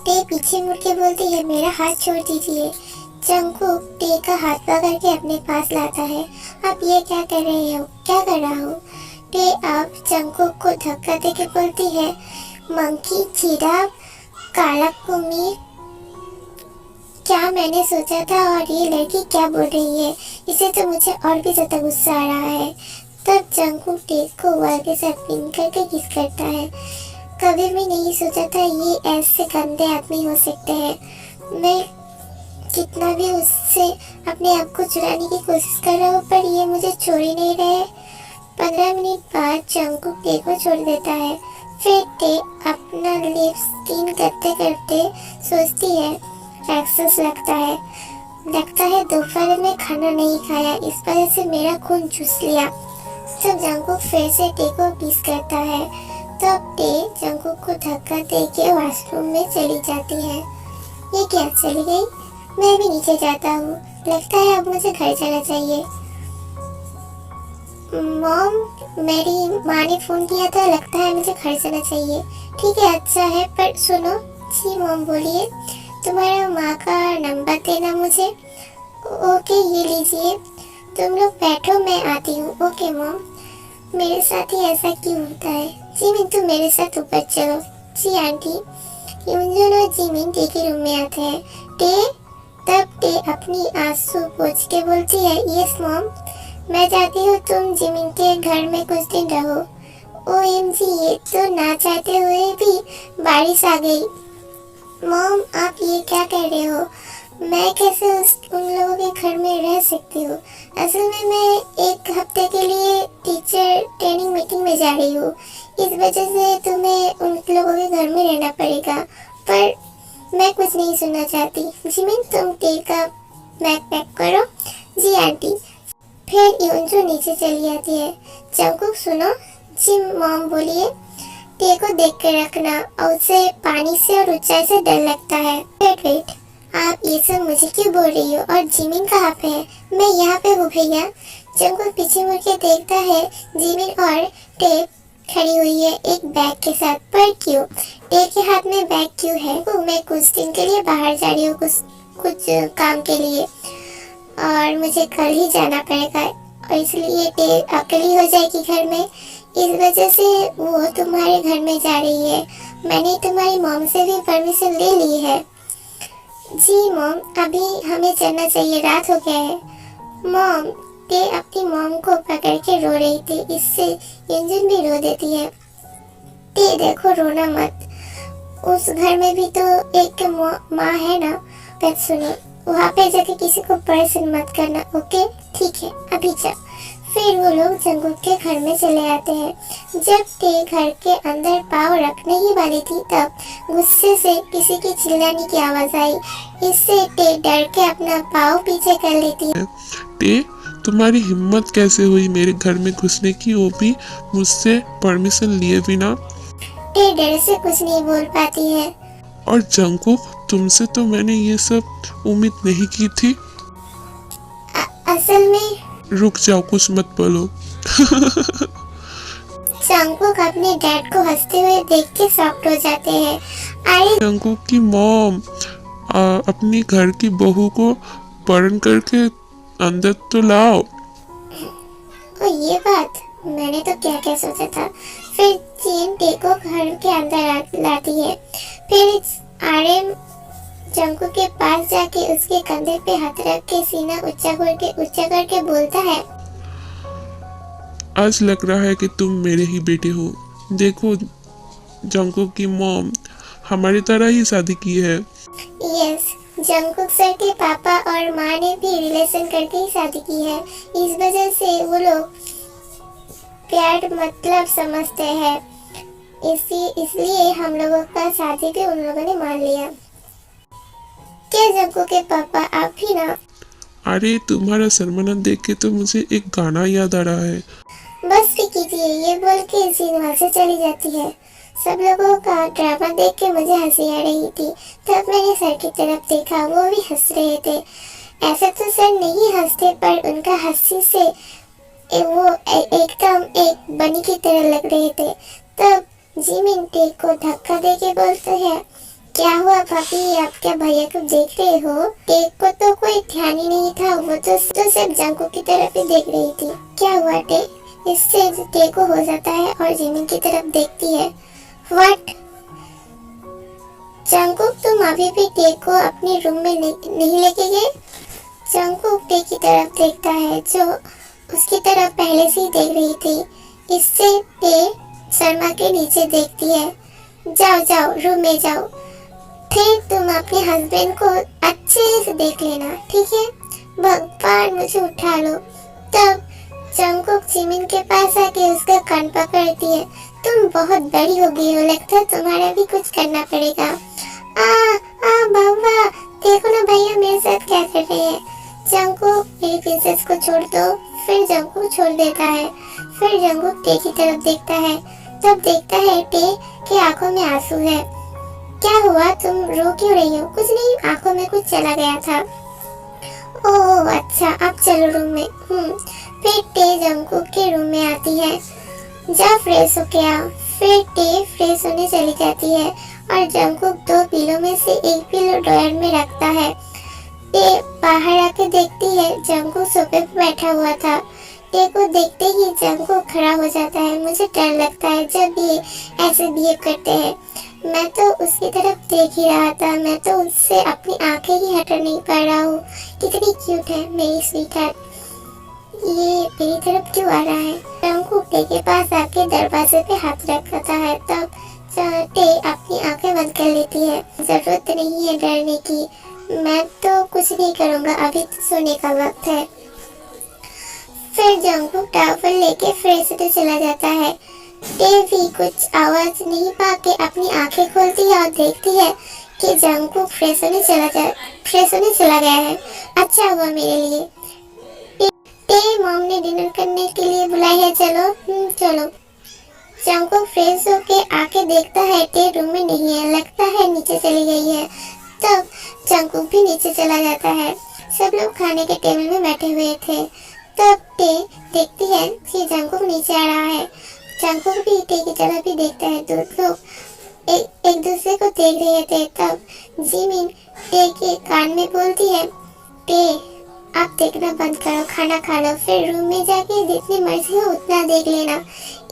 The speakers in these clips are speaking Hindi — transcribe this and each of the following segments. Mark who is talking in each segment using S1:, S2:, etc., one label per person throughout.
S1: टे पीछे मुड़ के बोलती है, मेरा हाथ छोड़ दीजिए। जंगकुक टे का हाथ पकड़ के अपने पास लाता है। आप ये क्या कर रहे हो, क्या कर रहा हो? टे आप जंगकुक को धक्का देके बोलती है, मंकी जिराफ काला कुमीर, क्या मैंने सोचा था और ये लड़की क्या बोल रही है? इसे तो मुझे और भी ज्यादा गुस्सा आ रहा है। तब जंगकुक टे को वाल के साथ पिन करके किस करता है। कभी भी नहीं सोचा था ये ऐसे गंदे आदमी हो सकते हैं। मैं कितना भी उससे अपने आप को चुराने की कोशिश कर रहा हूँ पर ये मुझे छोड़ ही नहीं रहे। 15 मिनट बाद जंगकुक टे को छोड़ देता है। फिर टे अपना लिप्स क्लीन करते करते सोचती है, राक्षस लगता है दोपहर में खाना नहीं खाया, इस वजह से मेरा खून चूस लिया। तब जंगकुक फिर से टे को किस करता है। तब टे जंगकुक को धक्का देके वॉशरूम में चली जाती है। ये क्या, चली गई? मैं भी नीचे जाता हूँ, लगता है अब मुझे घर जाना चाहिए। मॉम, मेरी माँ ने फोन किया था, लगता है मुझे घर जाना चाहिए। ठीक है, अच्छा है, पर सुनो। जी मॉम बोलिए। तुम्हारा माँ का नंबर देना मुझे। ओके, ये लीजिए। तुम लोग बैठो, मैं आती हूँ। Okay mom. मेरे साथ ही ऐसा क्यों होता है? जिमिन तुम मेरे साथ ऊपर चलो। जी आंटी। यूनजून और जिमिन टे के रूम में आते हैं। तब टे अपनी आंसू पोंछ के बोलती है, यस मॉम, मैं चाहती हूँ तुम जिमिन के घर में कुछ दिन रहो। OMG, ये तो ना चाहते हुए भी बारिश आ गई। मॉम, आप ये क्या कह रहे हो? मैं कैसे उन लोगों के घर में रह सकती हूँ? असल में मैं एक हफ्ते के लिए टीचर ट्रेनिंग मीटिंग में जा रही हूँ, इस वजह से तुम्हें उन लोगों के घर में रहना पड़ेगा। पर मैं कुछ नहीं सुनना चाहती। जिमिन, तुम टे का बैग पैक करो। जी आंटी। फिर यूनजू नीचे चली आती है। जंगकुक सुनो। जी मॉम बोलिए। टे को देख कर रखना, और उसे पानी से और ऊंचाई से डर लगता है। वेट, आप ये सब मुझे क्यों बोल रही हो? और जिमिन कहाँ पे है? मैं यहाँ पे हूँ भैया। जंगकुक पीछे मुड़ के देखता है, जिमिन और टे खड़ी हुई है एक बैग के साथ। पर क्यों? टे के हाथ में बैग क्यों है? मैं कुछ दिन के लिए बाहर जा रही हूँ, कुछ काम के लिए, और मुझे कल ही जाना पड़ेगा, और इसलिए टे अकेली हो जाएगी घर में, इस वजह से वो तुम्हारे घर में जा रही है। मैंने तुम्हारी मॉम से भी परमिशन ले ली है। जी मॉम, अभी हमें चलना चाहिए, रात हो गया है। मॉम, टे अपनी मॉम को पकड़ के रो रही थी, इससे यूनजून भी रो देती है। टे देखो, रोना मत, उस घर में भी तो एक माँ है ना। बात सुनो, वहाँ पे जाके किसी को परेशान मत करना। ओके ठीक है, अभी जाओ। फिर वो लोग जंगकुक के घर में चले आते हैं। जब टे घर के अंदर पाँव रखने ही वाली थी, तब गुस्से से किसी की चिल्लाने की आवाज आई। इससे टे डर के अपना पाँव पीछे कर लेती है।
S2: टे, तुम्हारी हिम्मत कैसे हुई मेरे घर में घुसने की, वो भी मुझसे परमिशन लिए बिना?
S1: टे डर से कुछ नहीं बोल पाती है।
S2: और जंगकुक, तुमसे तो मैंने ये सब उम्मीद नहीं की थी।
S1: असल में
S2: रुक जाओ, कुछ मत बोलो।
S1: जंगकुक अपने डैड को हंसते हुए देख के शॉक्ड हो जाते हैं। अरे
S2: जंगकुक की मॉम, अपनी घर की बहू को बर्न करके अंदर तो लाओ।
S1: ये बात मैंने तो क्या क्या सोचा था। फिर चीन टे को घर के अंदर लाती है। फिर आर्यन जंगकुक के पास जाके उसके कंधे पे हाथ रख के सीना ऊंचा करके बोलता है,
S2: आज लग रहा है कि तुम मेरे ही बेटे हो। देखो, जंगकुक की मॉम हमारी तरह ही शादी की है।
S1: यस, जंगकुक सर के पापा और माँ ने भी रिलेशन करके ही शादी की है, इस वजह से वो लोग प्यार मतलब समझते हैं। इसलिए हम लोगों का शादी भी उन लोगों ने मान लिया। क्या जंगकुक के पापा, आप भी ना?
S2: अरे, तुम्हारा शर्मानंद देख के तो मुझे एक गाना याद आ रहा है।
S1: बस भी कीजिए, ये बोल के सीन वहाँ से चली जाती है। सब लोगों का ड्रामा देख के मुझे हंसी आ रही थी। तब मैंने सर की तरफ देखा, वो भी हंस रहे थे। ऐसे तो सर नहीं हंसते, पर उनका हंसी से वो एकदम एक बनी की तरह लग रहे थे। तब जिमिन टे को धक्का दे के बोलते हैं, क्या हुआ भाभी, आप क्या भैया को देख रहे हो? टेक को तो कोई ध्यान ही नहीं था, वो तो सिर्फ जंकुक की तरफ ही देख रही थी। क्या हुआ टे? इससे टे को हो जाता है और जिमिन की तरफ देखती है। व्हाट? जंकुक, तुम अभी भी टे को अपने रूम में नहीं लेके गए? जंकुक टे की तरफ देखता है, जो उसकी तरफ पहले से ही देख रही थी। इससे टे शर्मा के नीचे देखती है। जाओ जाओ, रूम में जाओ, फिर तुम अपने हस्बैंड को अच्छे से देख लेना, ठीक है? भगवान, मुझे उठा लो। तब जंकुक जिमिन के पास आके उसका कान पकड़ती है। तुम बहुत बड़ी हो गई हो, लगता है तुम्हारा भी कुछ करना पड़ेगा। बाबा, देखो ना भैया मेरे साथ क्या कर रहे हैं। जंकुक, मेरी प्रिंसेस को छोड़ दो। फिर जंकुक छोड़ देता है। फिर जंकुक टे की तरफ देखता है। तब देखता है टे की आंखों में आंसू है। क्या हुआ, तुम रो क्यों रही हो? कुछ नहीं, आंखों में कुछ चला गया था। ओह अच्छा, अब चलो रूम में। फिर टे जंकुक के रूम में आती है। जा फ्रेश हो के आओ। फिर टे फ्रेश होने चली जाती है और जंकुक 2 पिलो में से एक पिलो ड्रॉयर में रखता है। टे बाहर आके देखती है, जंकुक सोफे पे बैठा हुआ था। टे को देखते ही जंकुक खड़ा हो जाता है। मुझे डर लगता है जब ये ऐसे बिहेव करते हैं। मैं तो उसकी तरफ देख ही रहा था, मैं तो उससे अपनी आंखें ही हटा नहीं पा रहा हूँ। कितनी क्यूट है मेरी स्वीटहार्ट। ये मेरी तरफ क्यों आ रहा है? जंकुक टे के पास आके दरवाजे पे हाथ रखता है। तब टे अपनी आंखें बंद कर लेती है। जरूरत नहीं है डरने की, मैं तो कुछ नहीं करूँगा, अभी तो सोने का वक्त है। फिर जंकुक टॉवल लेके फ्रेश होने चला जाता है। टे भी कुछ आवाज नहीं पाके अपनी आंखें खोलती है और देखती है कि जंकुक फ्रेश होने चला गया है। अच्छा हुआ मेरे लिए। टे, मॉम ने डिनर करने के लिए बुलाई है, चलो। चलो। जंकुक फ्रेश होके आके देखता है टे रूम में नहीं है, लगता है नीचे चली गई है। तब जंकुक भी नीचे चला जाता है। सब लोग खाने के टेबल में बैठे हुए थे। तब टे देखती है कि जंकुक नीचे आ रहा है। जंकुक भी टे की तरफ ही देखता है। दो लोग एक दूसरे को देख रहे थे। तब जिमिन टे के कान में बोलती है, टे आप देखना बंद करो, खाना खा लो, फिर रूम में जाके जितनी मर्जी हो उतना देख लेना।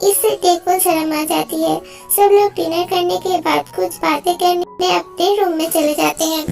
S1: इससे टे को शर्म आ जाती है। सब लोग डिनर करने के बाद कुछ बातें करने अपने रूम में चले जाते हैं।